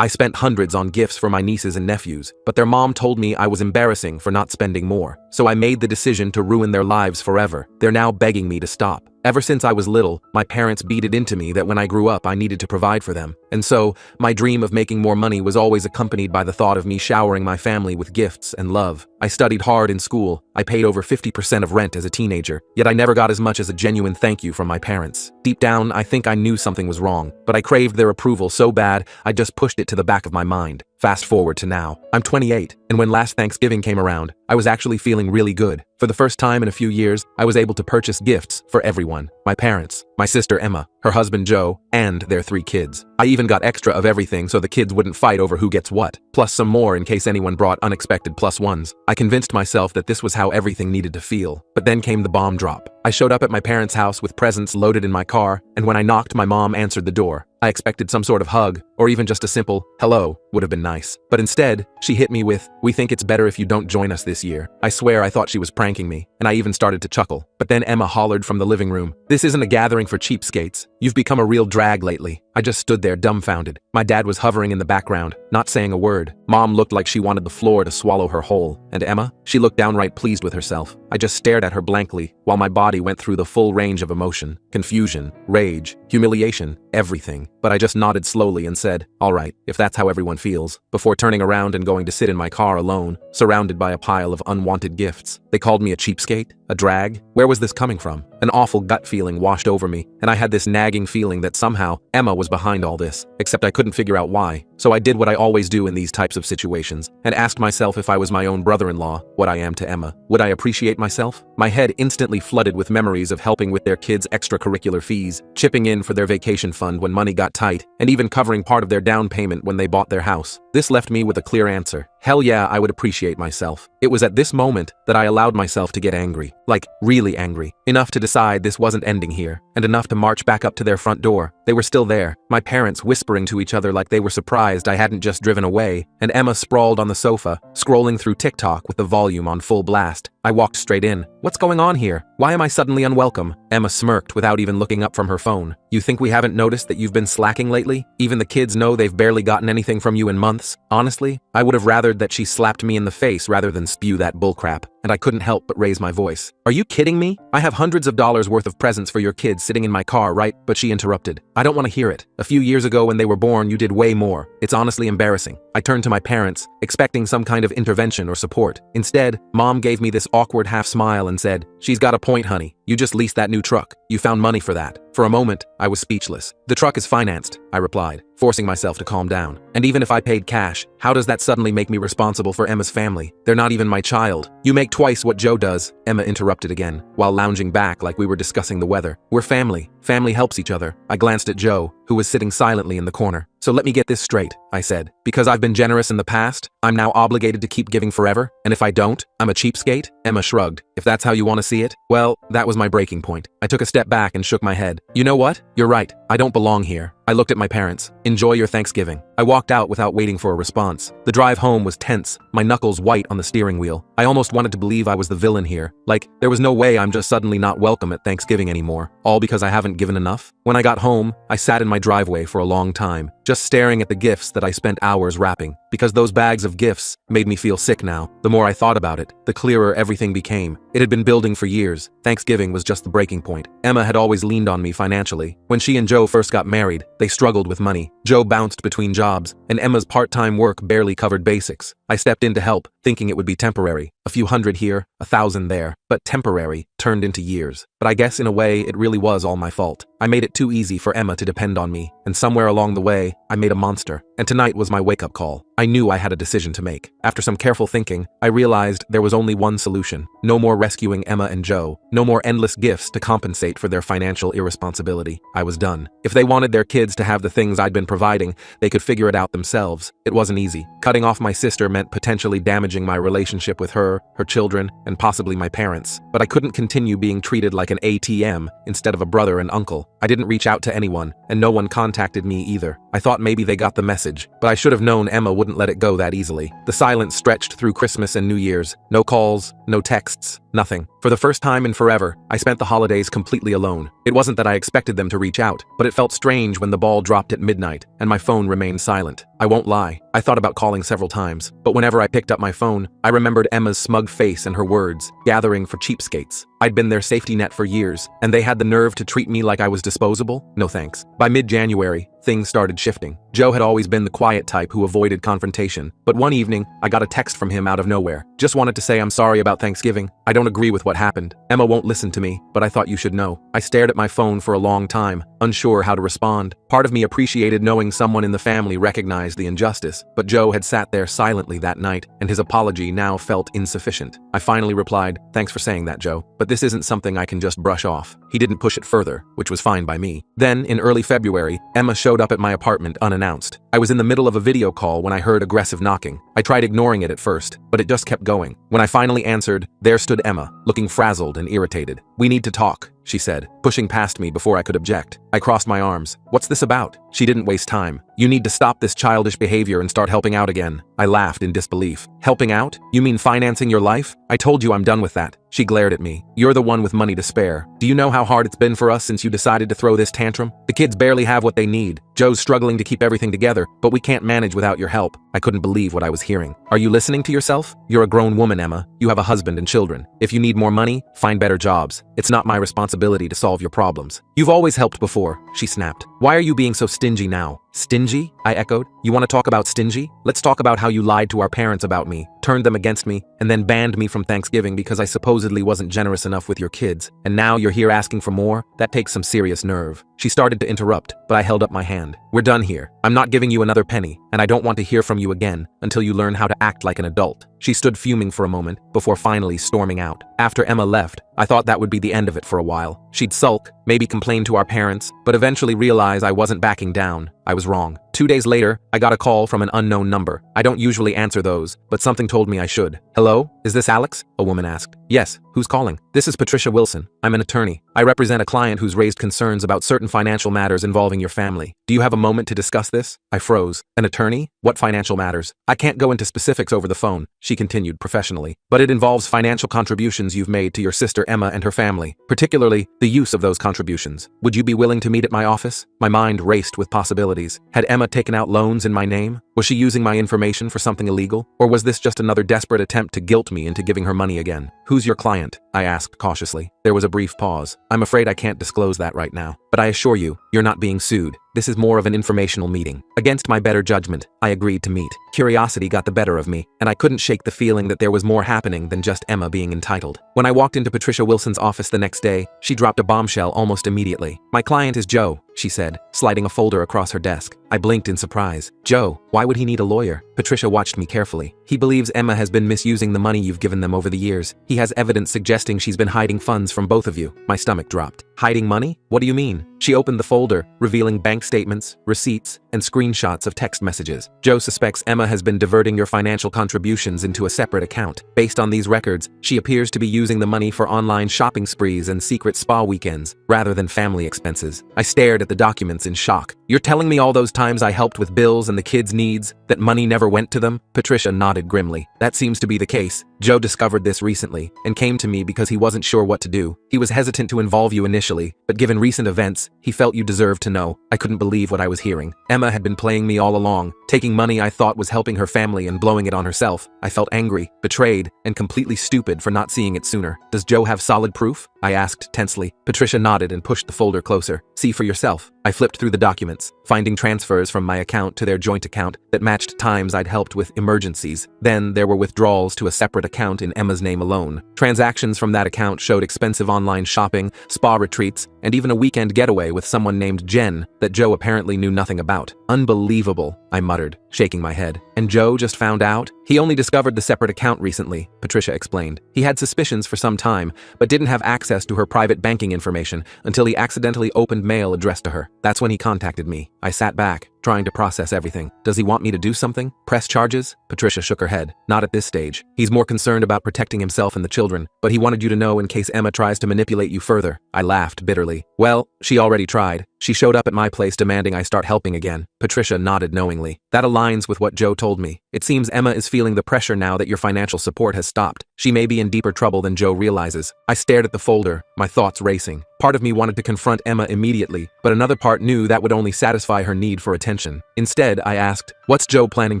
I spent hundreds on gifts for my nieces and nephews, but their mom told me I was embarrassing for not spending more, so I made the decision to ruin their lives forever. They're now begging me to stop. Ever since I was little, my parents beat it into me that when I grew up I needed to provide for them. And so, my dream of making more money was always accompanied by the thought of me showering my family with gifts and love. I studied hard in school. I paid over 50% of rent as a teenager, yet I never got as much as a genuine thank you from my parents. Deep down, I think I knew something was wrong, but I craved their approval so bad I just pushed it to the back of my mind. Fast forward to now. I'm 28, and when last Thanksgiving came around, I was actually feeling really good. For the first time in a few years, I was able to purchase gifts for everyone. My parents, my sister Emma, her husband Joe, and their 3 kids. I even got extra of everything so the kids wouldn't fight over who gets what, plus some more in case anyone brought unexpected plus ones. I convinced myself that this was how everything needed to feel. But then came the bomb drop. I showed up at my parents' house with presents loaded in my car, and when I knocked, my mom answered the door. I expected some sort of hug, or even just a simple, hello, would have been nice. But instead, she hit me with, we think it's better if you don't join us this year. I swear I thought she was pranking me, and I even started to chuckle. But then Emma hollered from the living room, this isn't a gathering for cheapskates. You've become a real drag lately. I just stood there dumbfounded. My dad was hovering in the background, not saying a word. Mom looked like she wanted the floor to swallow her whole. And Emma? She looked downright pleased with herself. I just stared at her blankly, while my body went through the full range of emotion. Confusion, rage, humiliation, everything. But I just nodded slowly and said, all right, if that's how everyone feels, before turning around and going to sit in my car alone, surrounded by a pile of unwanted gifts. They called me a cheapskate? A drag? Where was this coming from? An awful gut feeling washed over me, and I had this nagging feeling that somehow Emma was behind all this, except I couldn't figure out why. So I did what I always do in these types of situations, and asked myself if I was my own brother-in-law, what I am to Emma. Would I appreciate myself? My head instantly flooded with memories of helping with their kids' extracurricular fees, chipping in for their vacation fund when money got tight, and even covering part of their down payment when they bought their house. This left me with a clear answer. Hell yeah, I would appreciate myself. It was at this moment that I allowed myself to get angry. Like, really angry. Enough to decide this wasn't ending here, and enough to march back up to their front door. They were still there, my parents whispering to each other like they were surprised I hadn't just driven away, and Emma sprawled on the sofa, scrolling through TikTok with the volume on full blast. I walked straight in. What's going on here? Why am I suddenly unwelcome? Emma smirked without even looking up from her phone. You think we haven't noticed that you've been slacking lately? Even the kids know they've barely gotten anything from you in months. Honestly, I would have rathered that she slapped me in the face rather than spew that bullcrap, and I couldn't help but raise my voice. Are you kidding me? I have hundreds of dollars worth of presents for your kids sitting in my car, right? But she interrupted. I don't want to hear it. A few years ago when they were born, you did way more. It's honestly embarrassing. I turned to my parents, expecting some kind of intervention or support. Instead, Mom gave me this awkward half smile and said, she's got a point, honey. You just leased that new truck. You found money for that. For a moment, I was speechless. The truck is financed, I replied, forcing myself to calm down. And even if I paid cash, how does that suddenly make me responsible for Emma's family? They're not even my child. You make twice what Joe does, Emma interrupted again, while lounging back like we were discussing the weather. We're family. Family helps each other. I glanced at Joe, who was sitting silently in the corner. So let me get this straight, I said. Because I've been generous in the past, I'm now obligated to keep giving forever? And if I don't, I'm a cheapskate? Emma shrugged. If that's how you want to see it, well, that was my breaking point. I took a step back and shook my head. You know what? You're right. I don't belong here. I looked at my parents. Enjoy your Thanksgiving. I walked out without waiting for a response. The drive home was tense, my knuckles white on the steering wheel. I almost wanted to believe I was the villain here. Like, there was no way I'm just suddenly not welcome at Thanksgiving anymore. All because I haven't given enough? When I got home, I sat in my driveway for a long time, just staring at the gifts that I spent hours wrapping. Because those bags of gifts made me feel sick now. The more I thought about it, the clearer everything became. It had been building for years. Thanksgiving was just the breaking point. Emma had always leaned on me financially. When she and Joe first got married, they struggled with money. Joe bounced between jobs, and Emma's part-time work barely covered basics. I stepped in to help, thinking it would be temporary. A few hundred here, 1,000 there. But temporary turned into years. But I guess in a way, it really was all my fault. I made it too easy for Emma to depend on me, and somewhere along the way, I made a monster. And tonight was my wake-up call. I knew I had a decision to make. After some careful thinking, I realized there was only one solution. No more rescuing Emma and Joe. No more endless gifts to compensate for their financial irresponsibility. I was done. If they wanted their kids to have the things I'd been providing, they could figure it out themselves. It wasn't easy. Cutting off my sister meant potentially damaging my relationship with her children, and possibly my parents. But I couldn't continue being treated like an ATM instead of a brother and uncle. I didn't reach out to anyone, and no one contacted me either. I thought maybe they got the message, but I should have known Emma wouldn't let it go that easily. The silence stretched through Christmas and New Year's. No calls, no texts, nothing. For the first time in forever, I spent the holidays completely alone. It wasn't that I expected them to reach out, but it felt strange when the ball dropped at midnight and my phone remained silent. I won't lie, I thought about calling several times, but whenever I picked up my phone, I remembered Emma's smug face and her words, gathering for cheapskates. I'd been their safety net for years, and they had the nerve to treat me like I was disposable? No thanks. By mid-January, things started shifting. Joe had always been the quiet type who avoided confrontation, but one evening, I got a text from him out of nowhere. Just wanted to say I'm sorry about Thanksgiving. I don't agree with what happened. Emma won't listen to me, but I thought you should know. I stared at my phone for a long time, unsure how to respond. Part of me appreciated knowing someone in the family recognized the injustice, but Joe had sat there silently that night, and his apology now felt insufficient. I finally replied, "Thanks for saying that, Joe, but this isn't something I can just brush off." He didn't push it further, which was fine by me. Then, in early February, Emma showed up at my apartment unannounced. I was in the middle of a video call when I heard aggressive knocking. I tried ignoring it at first, but it just kept going. When I finally answered, there stood Emma, looking frazzled and irritated. "We need to talk," she said, pushing past me before I could object. I crossed my arms. "What's this about?" She didn't waste time. "You need to stop this childish behavior and start helping out again." I laughed in disbelief. "Helping out? You mean financing your life? I told you I'm done with that." She glared at me. "You're the one with money to spare. Do you know how hard it's been for us since you decided to throw this tantrum? The kids barely have what they need. Joe's struggling to keep everything together, but we can't manage without your help." I couldn't believe what I was hearing. "Are you listening to yourself? You're a grown woman, Emma. You have a husband and children. If you need more money, find better jobs. It's not my responsibility to solve your problems. You've always helped before," she snapped. "Why are you being so stingy now?" "Stingy?" I echoed. "You want to talk about stingy? Let's talk about how you lied to our parents about me, turned them against me, and then banned me from Thanksgiving because I supposedly wasn't generous enough with your kids. And now you're here asking for more? That takes some serious nerve." She started to interrupt, but I held up my hand. "We're done here. I'm not giving you another penny, and I don't want to hear from you again until you learn how to act like an adult." She stood fuming for a moment before finally storming out. After Emma left, I thought that would be the end of it for a while. She'd sulk, maybe complain to our parents, but eventually realize I wasn't backing down. I was wrong. 2 days later, I got a call from an unknown number. I don't usually answer those, but something told me I should. "Hello? Is this Alex?" a woman asked. "Yes. Who's calling?" "This is Patricia Wilson. I'm an attorney. I represent a client who's raised concerns about certain financial matters involving your family. Do you have a moment to discuss this?" I froze. "An attorney? What financial matters?" "I can't go into specifics over the phone," she continued professionally, "but it involves financial contributions you've made to your sister Emma and her family, particularly the use of those contributions. Would you be willing to meet at my office?" My mind raced with possibilities. Had Emma taken out loans in my name? Was she using my information for something illegal? Or was this just another desperate attempt to guilt me into giving her money again? "Who's your client?" I asked cautiously. There was a brief pause. "I'm afraid I can't disclose that right now, but I assure you, you're not being sued. This is more of an informational meeting." Against my better judgment, I agreed to meet. Curiosity got the better of me, and I couldn't shake the feeling that there was more happening than just Emma being entitled. When I walked into Patricia Wilson's office the next day, she dropped a bombshell almost immediately. "My client is Joe," she said, sliding a folder across her desk. I blinked in surprise. "Joe? Why would he need a lawyer?" Patricia watched me carefully. "He believes Emma has been misusing the money you've given them over the years. He has evidence suggesting she's been hiding funds from both of you." My stomach dropped. "Hiding money? What do you mean?" She opened the folder, revealing bank statements, receipts, and screenshots of text messages. "Joe suspects Emma has been diverting your financial contributions into a separate account. Based on these records, she appears to be using the money for online shopping sprees and secret spa weekends, rather than family expenses." I stared at the documents in shock. "You're telling me all those times I helped with bills and the kids' needs, that money never went to them?" Patricia nodded grimly. "That seems to be the case. Joe discovered this recently, and came to me because he wasn't sure what to do. He was hesitant to involve you initially, but given recent events, he felt you deserved to know." I couldn't believe what I was hearing. Emma had been playing me all along, taking money I thought was helping her family and blowing it on herself. I felt angry, betrayed, and completely stupid for not seeing it sooner. "Does Joe have solid proof?" I asked tensely. Patricia nodded and pushed the folder closer. "See for yourself." I flipped through the documents, finding transfers from my account to their joint account that matched times I'd helped with emergencies. Then there were withdrawals to a separate account in Emma's name alone. Transactions from that account showed expensive online shopping, spa retreats, and even a weekend getaway with someone named Jen that Joe apparently knew nothing about. "Unbelievable," I muttered, shaking my head. "And Joe just found out?" "He only discovered the separate account recently," Patricia explained. "He had suspicions for some time, but didn't have access to her private banking information until he accidentally opened mail addressed to her. That's when he contacted me." I sat back, trying to process everything. "Does he want me to do something? Press charges?" Patricia shook her head. "Not at this stage. He's more concerned about protecting himself and the children, but he wanted you to know in case Emma tries to manipulate you further." I laughed bitterly. "Well, she already tried. She showed up at my place demanding I start helping again." Patricia nodded knowingly. "That aligns with what Joe told me. It seems Emma is feeling the pressure now that your financial support has stopped. She may be in deeper trouble than Joe realizes. I stared at the folder, my thoughts racing. Part of me wanted to confront Emma immediately, but another part knew that would only satisfy her need for attention. Instead, I asked, "What's Joe planning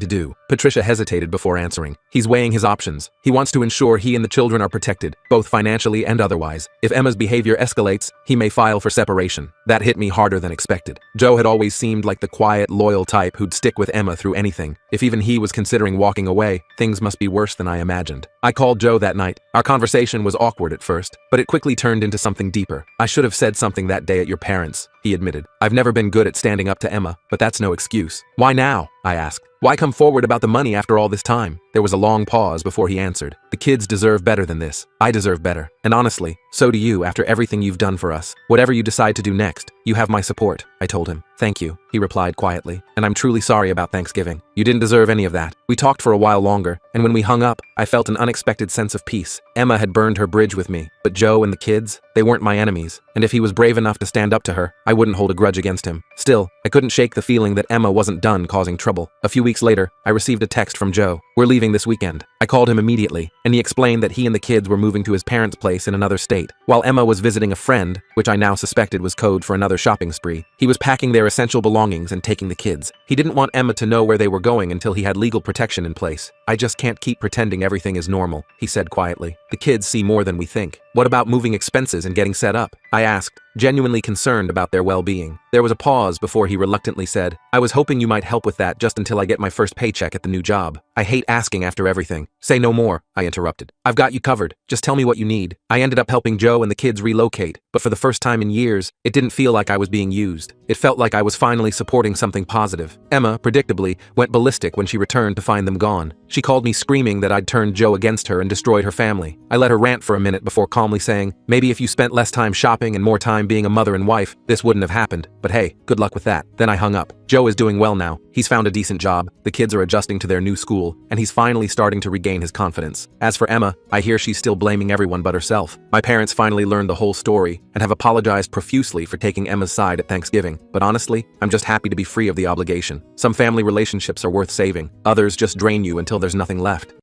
to do?" Patricia hesitated before answering. "He's weighing his options. He wants to ensure he and the children are protected, both financially and otherwise. If Emma's behavior escalates, he may file for separation." That hit me harder than expected. Joe had always seemed like the quiet, loyal type who'd stick with Emma through anything. If even he was considering walking away, things must be worse than I imagined. I called Joe that night. Our conversation was awkward at first, but it quickly turned into something deeper. "I should have said something that day at your parents'," he admitted. "I've never been good at standing up to Emma, but that's no excuse." "Why now?" I asked. "Why come forward about the money after all this time?" There was a long pause before he answered. "The kids deserve better than this. I deserve better. And honestly, so do you after everything you've done for us. Whatever you decide to do next, you have my support," I told him. "Thank you," he replied quietly. "And I'm truly sorry about Thanksgiving. You didn't deserve any of that." We talked for a while longer, and when we hung up, I felt an unexpected sense of peace. Emma had burned her bridge with me, but Joe and the kids, they weren't my enemies. And if he was brave enough to stand up to her, I wouldn't hold a grudge against him. Still, I couldn't shake the feeling that Emma wasn't done causing trouble. A few weeks later, I received a text from Joe. "We're leaving this weekend." I called him immediately, and he explained that he and the kids were moving to his parents' place in another state, while Emma was visiting a friend, which I now suspected was code for another shopping spree. He was packing their essential belongings and taking the kids. He didn't want Emma to know where they were going until he had legal protection in place. "I just can't keep pretending everything is normal," he said quietly. "The kids see more than we think." "What about moving expenses and getting set up?" I asked, genuinely concerned about their well-being. There was a pause before he reluctantly said, "I was hoping you might help with that just until I get my first paycheck at the new job." "I hate asking after everything." "Say no more," I interrupted. "I've got you covered. Just tell me what you need." I ended up helping Joe and the kids relocate, but for the first time in years, it didn't feel like I was being used. It felt like I was finally supporting something positive. Emma, predictably, went ballistic when she returned to find them gone. She called me screaming that I'd turned Joe against her and destroyed her family. I let her rant for a minute before calmly saying, "Maybe if you spent less time shopping and more time being a mother and wife, this wouldn't have happened. But hey, good luck with that." Then I hung up. Joe is doing well now. He's found a decent job, the kids are adjusting to their new school, and he's finally starting to regain his confidence. As for Emma, I hear she's still blaming everyone but herself. My parents finally learned the whole story and have apologized profusely for taking Emma's side at Thanksgiving. But honestly, I'm just happy to be free of the obligation. Some family relationships are worth saving. Others just drain you until there's nothing left.